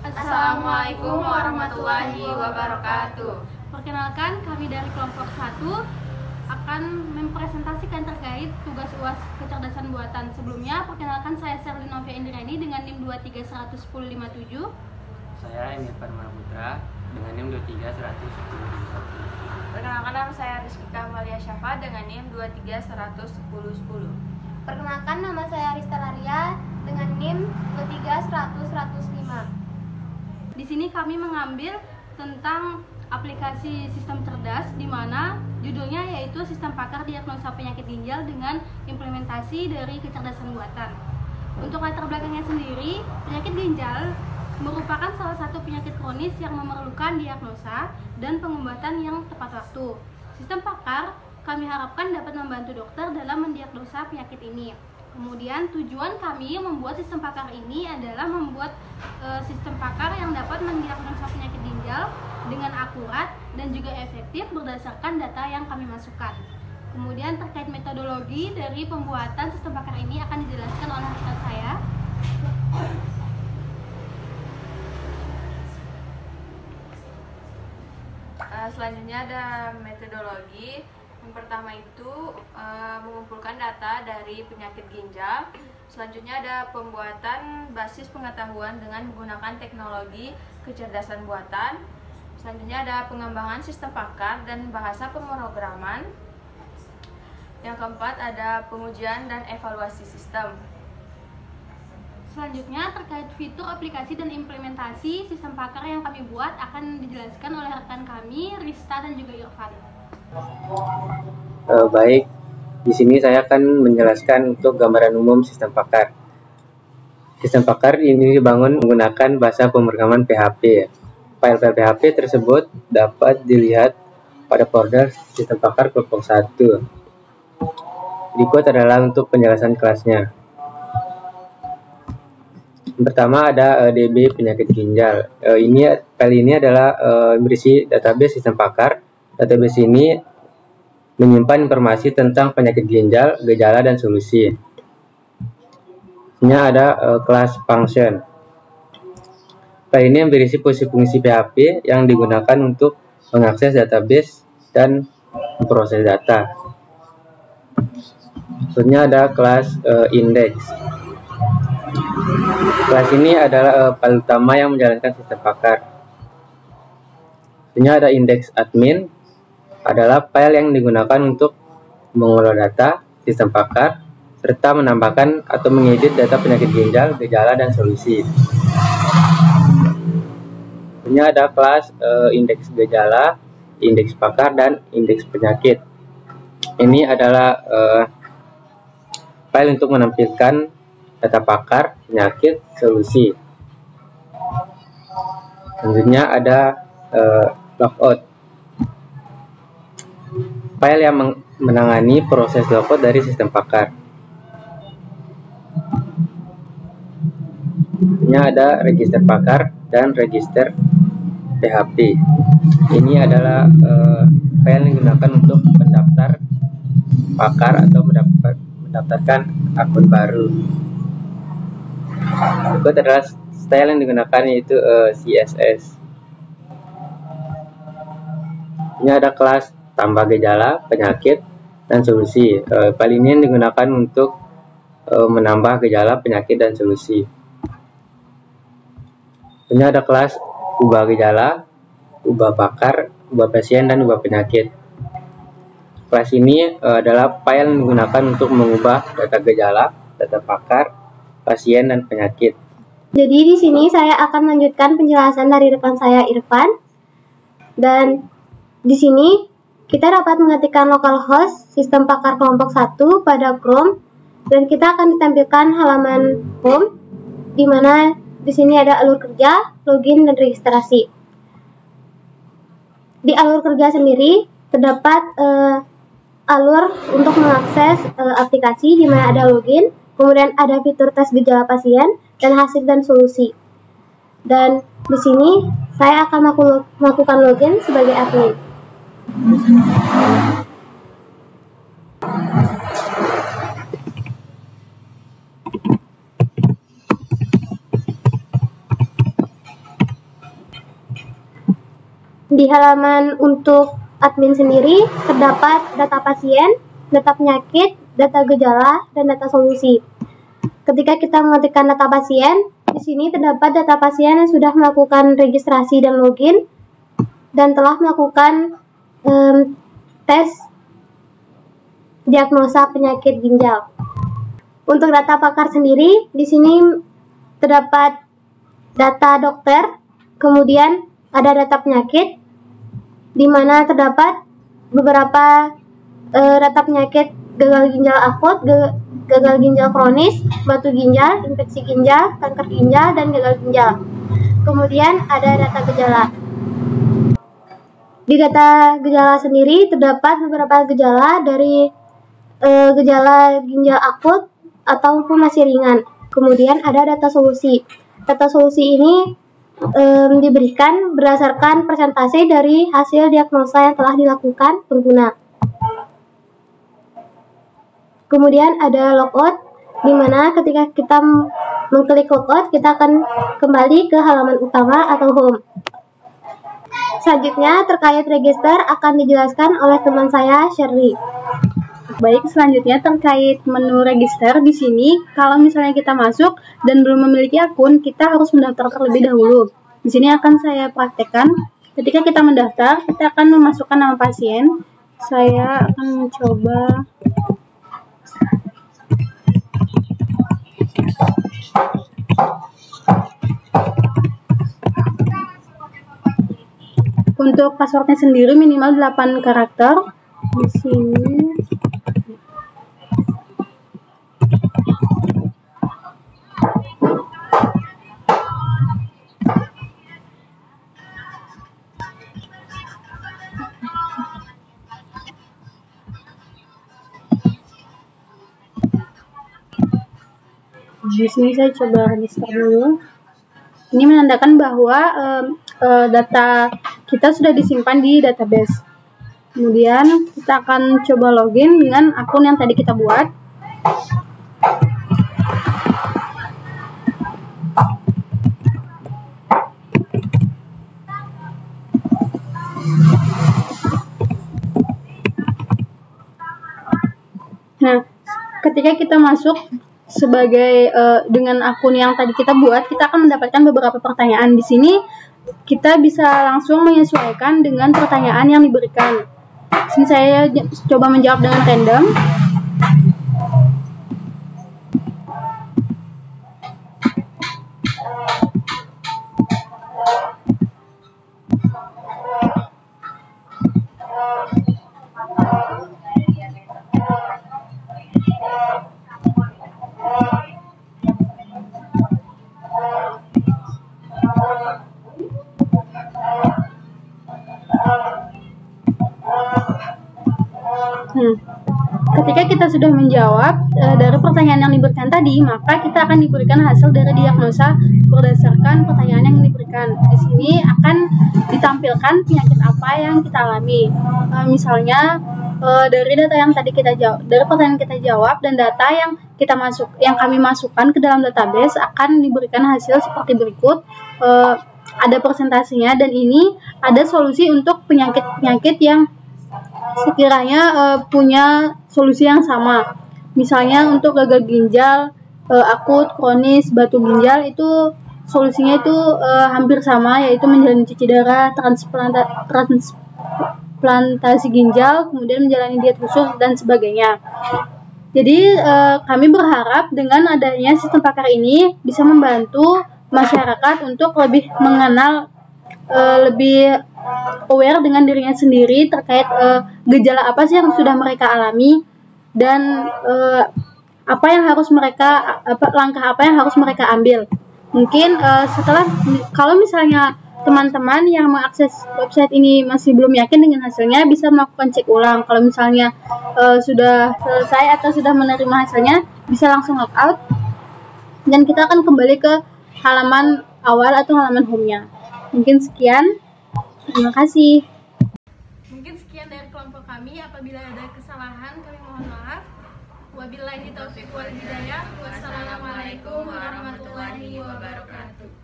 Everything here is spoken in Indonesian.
Assalamualaikum warahmatullahi wabarakatuh. Perkenalkan, kami dari kelompok 1 akan mempresentasikan terkait tugas UAS kecerdasan buatan. Sebelumnya, perkenalkan saya Sherlyn Novia Indrani dengan NIM 2311057. Saya Emil Parmanaputra dengan NIM 23101. Perkenalkan, nama saya Rizkika Amalia Syafa dengan NIM 2311010. Perkenalkan, nama saya Rista Laria dengan NIM 23100-105. Di sini kami mengambil tentang aplikasi sistem cerdas, di mana judulnya yaitu Sistem Pakar Diagnosa Penyakit Ginjal dengan implementasi dari kecerdasan buatan. Untuk latar belakangnya sendiri, penyakit ginjal merupakan salah satu penyakit kronis yang memerlukan diagnosa dan pengobatan yang tepat waktu. Sistem Pakar kami harapkan dapat membantu dokter dalam mendiagnosa penyakit ini. Kemudian tujuan kami membuat sistem pakar ini adalah membuat sistem pakar yang dapat mendiagnosa penyakit ginjal dengan akurat dan juga efektif berdasarkan data yang kami masukkan. Kemudian terkait metodologi dari pembuatan sistem pakar ini akan dijelaskan oleh rekan saya. Selanjutnya ada metodologi. Yang pertama itu mengumpulkan data dari penyakit ginjal. Selanjutnya ada pembuatan basis pengetahuan dengan menggunakan teknologi kecerdasan buatan. Selanjutnya ada pengembangan sistem pakar dan bahasa pemrograman. Yang keempat ada pengujian dan evaluasi sistem. Selanjutnya terkait fitur aplikasi dan implementasi sistem pakar yang kami buat akan dijelaskan oleh rekan kami Rista dan juga Irfan. Baik, di sini saya akan menjelaskan untuk gambaran umum sistem pakar. Sistem pakar ini dibangun menggunakan bahasa pemrograman PHP. File-file PHP tersebut dapat dilihat pada folder sistem pakar kelompok 1. Berikut adalah untuk penjelasan kelasnya. Yang pertama ada DB penyakit ginjal. File ini adalah berisi database sistem pakar. Database ini menyimpan informasi tentang penyakit ginjal, gejala, dan solusi. Ini ada kelas function. File ini berisi fungsi-fungsi PHP yang digunakan untuk mengakses database dan memproses data. Selanjutnya ada kelas index. Kelas ini adalah file utama yang menjalankan sistem pakar. Selanjutnya ada index admin, adalah file yang digunakan untuk mengelola data sistem pakar serta menambahkan atau mengedit data penyakit ginjal, gejala, dan solusi. Ini ada kelas indeks gejala, indeks pakar, dan indeks penyakit. Ini adalah file untuk menampilkan data pakar, penyakit, solusi. Selanjutnya ada logout, file yang menangani proses logout dari sistem pakar. Ini ada register pakar dan register PHP. Ini adalah file yang digunakan untuk mendaftar pakar atau mendaftarkan akun baru. Berikut adalah style yang digunakan, yaitu CSS. Ini ada kelas tambah gejala, penyakit, dan solusi. File ini yang digunakan untuk menambah gejala, penyakit, dan solusi. Ini ada kelas ubah gejala, ubah pakar, ubah pasien, dan ubah penyakit. Kelas ini adalah file yang digunakan untuk mengubah data gejala, data pakar, pasien, dan penyakit. Jadi di sini saya akan melanjutkan penjelasan dari rekan saya Irfan. Dan di sini kita dapat mengetikkan localhost sistem pakar kelompok 1 pada Chrome, dan kita akan ditampilkan halaman home, di mana di sini ada alur kerja, login, dan registrasi. Di alur kerja sendiri terdapat alur untuk mengakses aplikasi, di mana ada login, kemudian ada fitur tes gejala pasien, dan hasil dan solusi. Dan di sini saya akan melakukan login sebagai admin. Di halaman untuk admin sendiri terdapat data pasien, data penyakit, data gejala, dan data solusi. Ketika kita mengetikkan data pasien, di sini terdapat data pasien yang sudah melakukan registrasi dan login dan telah melakukan tes diagnosa penyakit ginjal. Untuk data pakar sendiri, di sini terdapat data dokter, kemudian ada data penyakit, di mana terdapat beberapa data penyakit gagal ginjal akut, gagal ginjal kronis, batu ginjal, infeksi ginjal, kanker ginjal, dan gagal ginjal. Kemudian ada data gejala. Di data gejala sendiri terdapat beberapa gejala dari gejala ginjal akut ataupun masih ringan. Kemudian ada data solusi. Data solusi ini diberikan berdasarkan persentase dari hasil diagnosa yang telah dilakukan pengguna. Kemudian ada logout, di mana ketika kita mengklik logout, kita akan kembali ke halaman utama atau home. Selanjutnya terkait register akan dijelaskan oleh teman saya, Shirley. Baik, selanjutnya terkait menu register di sini, kalau misalnya kita masuk dan belum memiliki akun, kita harus mendaftar terlebih dahulu. Di sini akan saya praktekkan. Ketika kita mendaftar, kita akan memasukkan nama pasien. Saya akan mencoba untuk passwordnya sendiri minimal 8 karakter. Di sini saya coba register dulu. Ini menandakan bahwa data kita sudah disimpan di database. Kemudian kita akan coba login dengan akun yang tadi kita buat. Nah, ketika kita masuk sebagai dengan akun yang tadi kita buat, kita akan mendapatkan beberapa pertanyaan. Di sini kita bisa langsung menyesuaikan dengan pertanyaan yang diberikan. Di sini saya coba menjawab dengan random. Ketika kita sudah menjawab dari pertanyaan yang diberikan tadi, maka kita akan diberikan hasil dari diagnosa berdasarkan pertanyaan yang diberikan. Di sini akan ditampilkan penyakit apa yang kita alami. Misalnya dari data yang tadi kita jawab, dari pertanyaan kita jawab dan data yang kami masukkan ke dalam database akan diberikan hasil seperti berikut. Ada persentasenya dan ini ada solusi untuk penyakit-penyakit yang sekiranya punya solusi yang sama. Misalnya untuk gagal ginjal akut, kronis, batu ginjal itu solusinya itu hampir sama, yaitu menjalani cuci darah, transplantasi ginjal, kemudian menjalani diet khusus dan sebagainya. Jadi kami berharap dengan adanya sistem pakar ini bisa membantu masyarakat untuk lebih mengenal, lebih aware dengan dirinya sendiri terkait gejala apa sih yang sudah mereka alami dan apa yang harus mereka langkah apa yang harus mereka ambil. Mungkin setelah kalau misalnya teman-teman yang mengakses website ini masih belum yakin dengan hasilnya, bisa melakukan cek ulang. Kalau misalnya sudah selesai atau sudah menerima hasilnya, bisa langsung log out dan kita akan kembali ke halaman awal atau halaman home-nya. Mungkin sekian. Terima kasih. Mungkin sekian dari kelompok kami. Apabila ada kesalahan, kami mohon maaf. Wabillahi taufiq wal hidayah. Wassalamualaikum warahmatullahi wabarakatuh.